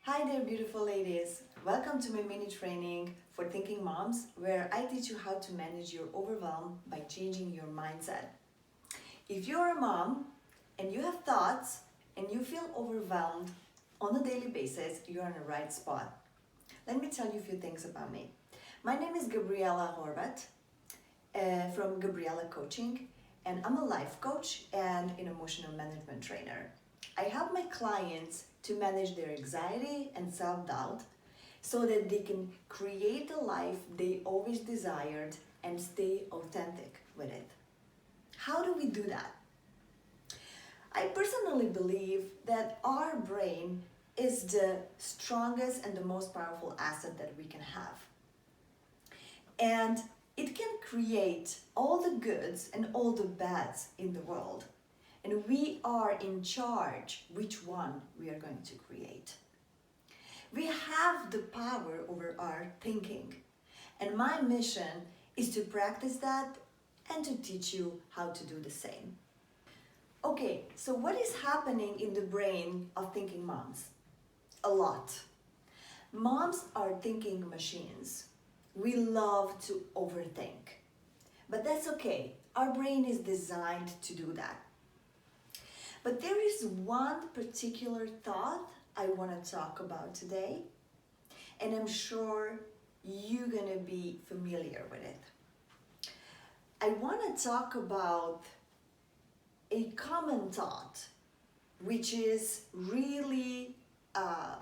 Hi there, beautiful ladies. Welcome to my mini training for Thinking Moms, where I teach you how to manage your overwhelm by changing your mindset. If you're a mom and you have thoughts and you feel overwhelmed on a daily basis, you're in the right spot. Let me tell you a few things about me. My name is Gabriela Horvat from Gabriela Coaching, and I'm a life coach and an emotional management trainer. I help my clients to manage their anxiety and self-doubt so that they can create the life they always desired and stay authentic with it. How do we do that? I personally believe that our brain is the strongest and the most powerful asset that we can have. And it can create all the goods and all the bads in the world. And we are in charge which one we are going to create. We have the power over our thinking. And my mission is to practice that and to teach you how to do the same. Okay, so what is happening in the brain of thinking moms? A lot. Moms are thinking machines. We love to overthink. But that's okay. Our brain is designed to do that. But there is one particular thought I want to talk about today, and I'm sure you're going to be familiar with it. I want to talk about a common thought, which is really, I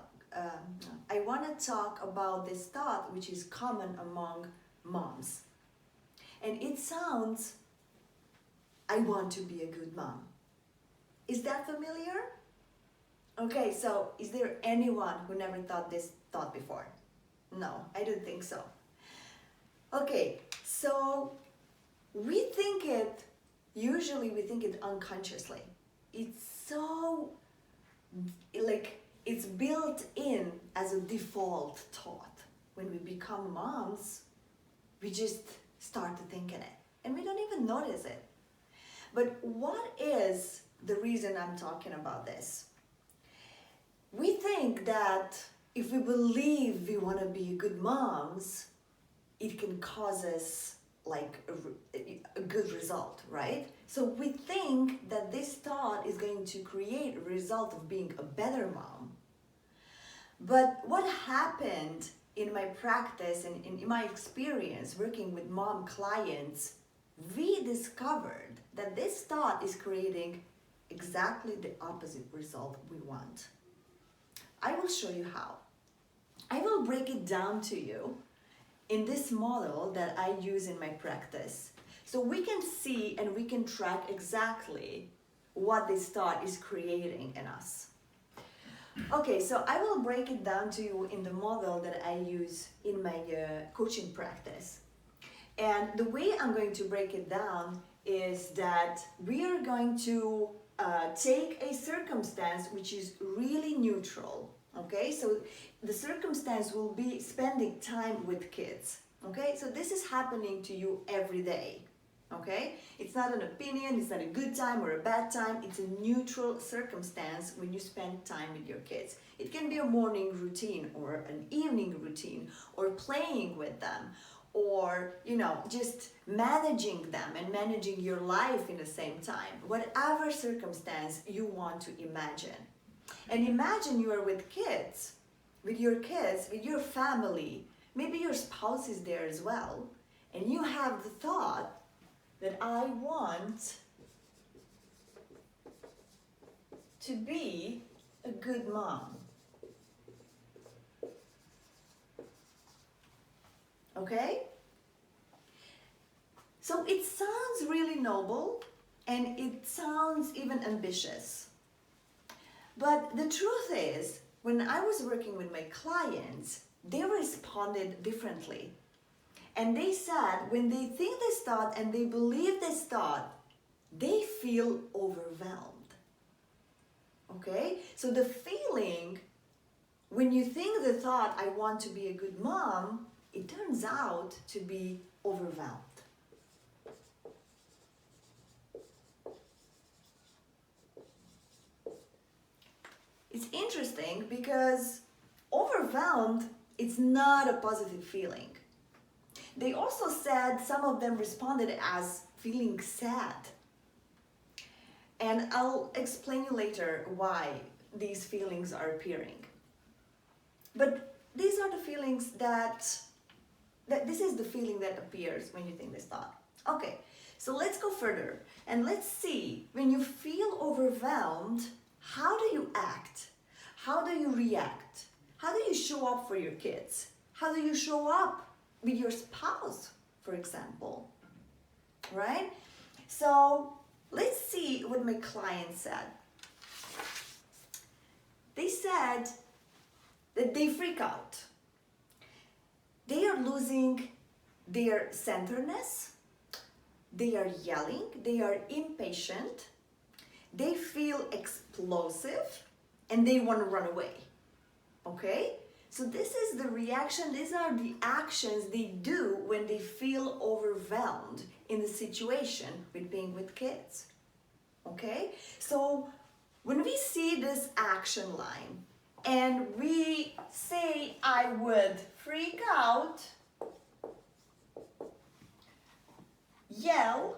want to talk about this thought which is common among moms. And it sounds, I want to be a good mom. Is that familiar? Okay, so is there anyone who never thought this thought before? No, I don't think so. Okay, so usually we think it unconsciously. It's so, it's built in as a default thought. When we become moms, we just start to think in it, and we don't even notice it. But what is the reason I'm talking about this? We think that if we believe we want to be good moms, it can cause us a good result, right? So we think that this thought is going to create a result of being a better mom. But what happened in my practice and in my experience working with mom clients, we discovered that this thought is creating exactly the opposite result we want. I will show you how. I will break it down to you in this model that I use in my practice, so we can see and we can track exactly what this thought is creating in us. Okay, so I will break it down to you in the model that I use in my coaching practice. And the way I'm going to break it down is that we are going to take a circumstance which is really neutral. Okay, so the circumstance will be spending time with kids. Okay, so this is happening to you every day. Okay, it's not an opinion, it's not a good time or a bad time, it's a neutral circumstance when you spend time with your kids. It can be a morning routine or an evening routine or playing with them, or just managing them and managing your life in the same time. Whatever circumstance you want to imagine. And imagine you are with your family, maybe your spouse is there as well, and you have the thought that I want to be a good mom. Okay? So it sounds really noble and it sounds even ambitious. But the truth is, when I was working with my clients, they responded differently. And they said when they think this thought and they believe this thought, they feel overwhelmed. Okay? So the feeling, when you think the thought, I want to be a good mom, it turns out to be overwhelmed. It's interesting because overwhelmed, it's not a positive feeling. They also said some of them responded as feeling sad. And I'll explain you later why these feelings are appearing. But these are the feelings that this is the feeling that appears when you think this thought. Okay, so let's go further and let's see, when you feel overwhelmed, how do you act? How do you react? How do you show up for your kids? How do you show up with your spouse, for example? Right? So let's see what my client said. They said that they freak out. They are losing their centeredness. They are yelling. They are impatient. They feel explosive and they want to run away. Okay? So this is the reaction. These are the actions they do when they feel overwhelmed in the situation with being with kids. Okay? So when we see this action line and we say, I would freak out, yell,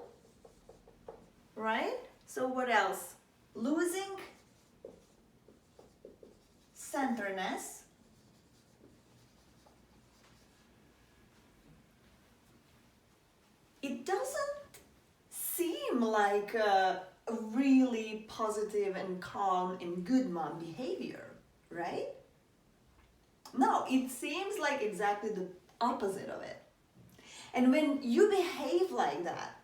right? So what else? Losing centeredness. It doesn't seem like a really positive and calm and good mom behavior, right? No, it seems like exactly the opposite of it. And when you behave like that,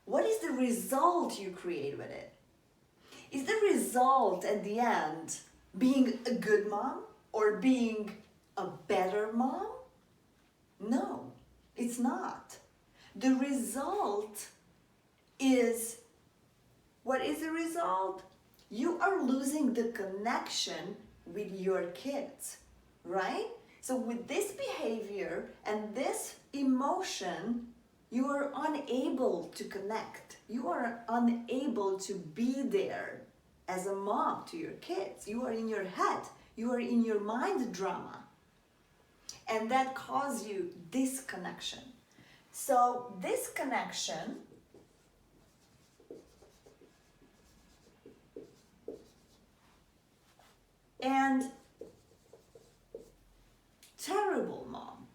what is the result you create with it? Is the result at the end being a good mom or being a better mom? No, it's not. The result is, what is the result? You are losing the connection with your kids, right? So with this behavior and this emotion, you are unable to connect. You are unable to be there as a mom to your kids. You are in your head. You are in your mind drama. And that causes you disconnection. So disconnection and terrible mom.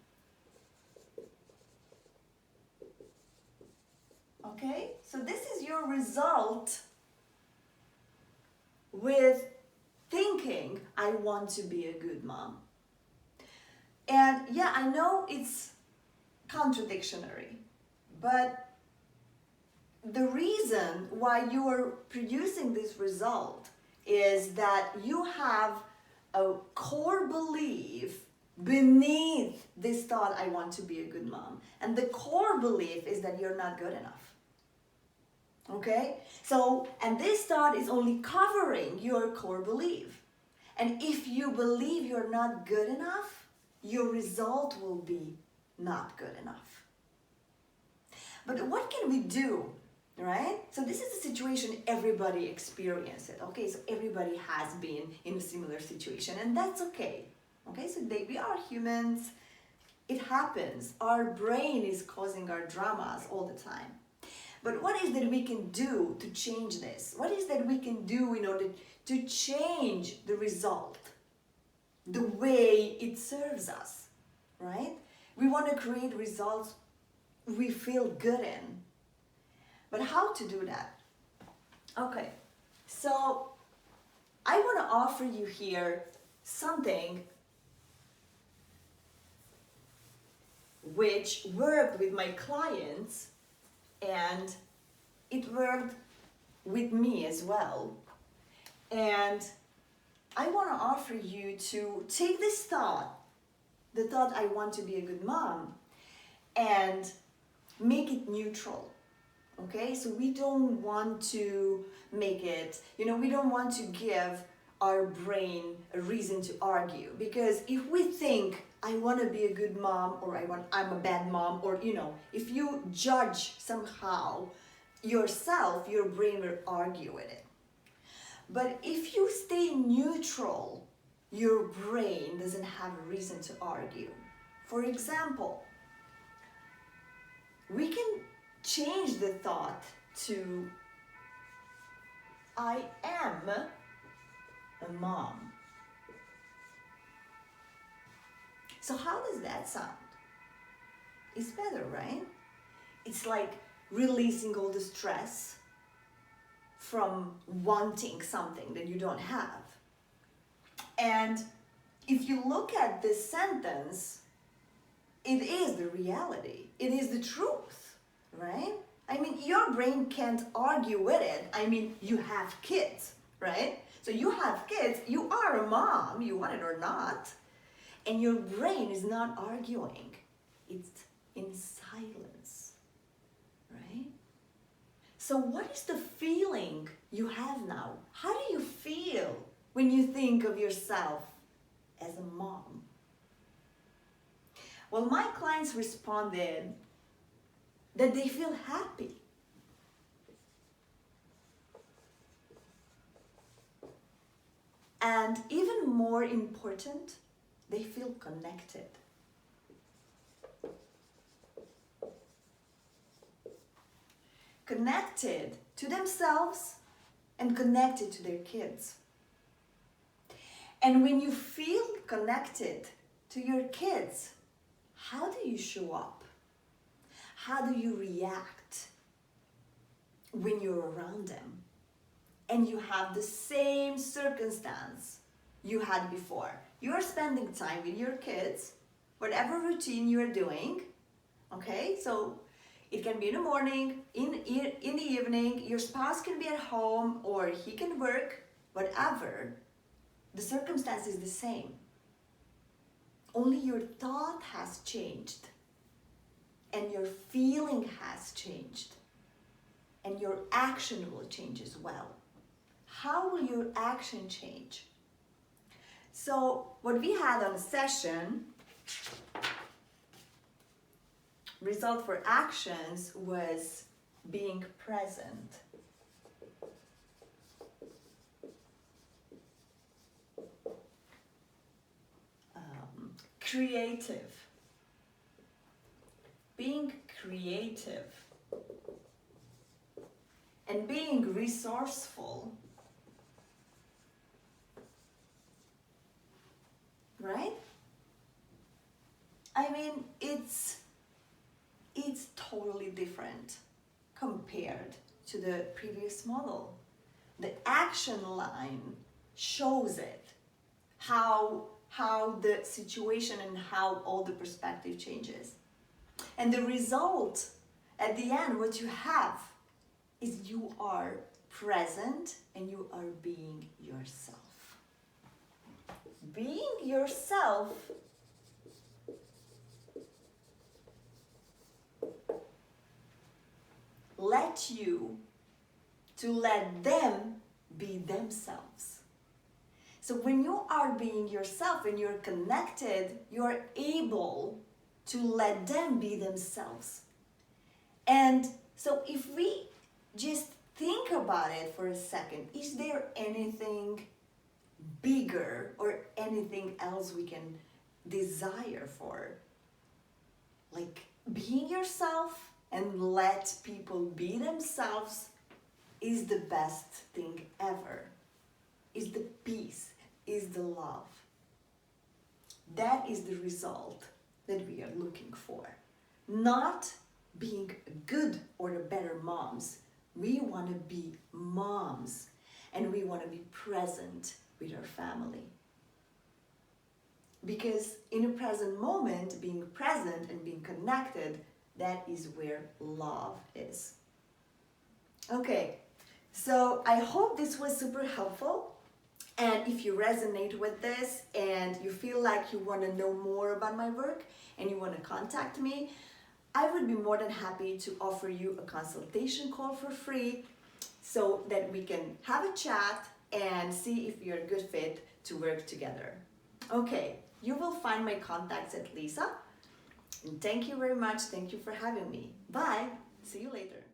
Okay? So this is your result with thinking, I want to be a good mom. And yeah, I know it's contradictory, but the reason why you are producing this result is that you have a core belief beneath this thought, I want to be a good mom. And the core belief is that you're not good enough. Okay? So, and this thought is only covering your core belief. And if you believe you're not good enough, your result will be not good enough. But what can we do, right? So this is a situation everybody experiences. Okay, so everybody has been in a similar situation, and that's okay. Okay, so we are humans. It happens. Our brain is causing our dramas all the time. But what is that we can do to change this? What is that we can do in order to change the result, the way it serves us, right? We want to create results we feel good in. But how to do that? Okay, so I want to offer you here something which worked with my clients and it worked with me as well. And I want to offer you to take this thought, the thought I want to be a good mom, and make it neutral. Okay, so we don't want to make it, we don't want to give our brain a reason to argue, because if we think I want to be a good mom or I'm a bad mom, or if you judge somehow yourself, your brain will argue with it. But if you stay neutral your brain doesn't have a reason to argue. For example, we can change the thought to I am a mom. So how does that sound? It's better, right? It's like releasing all the stress from wanting something that you don't have. And if you look at this sentence, it is the reality. It is the truth, right? I mean, your brain can't argue with it. I mean, you have kids, right? So you have kids, you are a mom, you want it or not, and your brain is not arguing. It's in silence, right? So what is the feeling you have now? How do you feel when you think of yourself as a mom? Well, my clients responded that they feel happy. And even more important, they feel connected. Connected to themselves and connected to their kids. And when you feel connected to your kids, how do you show up? How do you react when you're around them and you have the same circumstance you had before? You're spending time with your kids, whatever routine you're doing, okay? So it can be in the morning, in the evening, your spouse can be at home or he can work, whatever. The circumstance is the same. Only your thought has changed and your feeling has changed and your action will change as well. How will your action change? So what we had on the session, result for actions, was being present. Creative. Being creative. And being resourceful. Right? I mean, it's totally different compared to the previous model. The action line shows it, how the situation and how all the perspective changes. And the result at the end, what you have is you are present and you are being yourself. Being yourself let you to let them be themselves. So when you are being yourself and you're connected, you're able to let them be themselves. And so if we just think about it for a second, is there anything bigger or anything else we can desire for? Like being yourself and let people be themselves is the best thing ever. Is the peace, is the love. That is the result that we are looking for. Not being good or the better moms. We want to be moms and we want to be present with our family. Because in a present moment, being present and being connected, that is where love is. Okay, so I hope this was super helpful. And if you resonate with this and you feel like you want to know more about my work and you want to contact me, I would be more than happy to offer you a consultation call for free so that we can have a chat and see if you're a good fit to work together. Okay, you will find my contacts at Lisa. And thank you very much. Thank you for having me. Bye. See you later.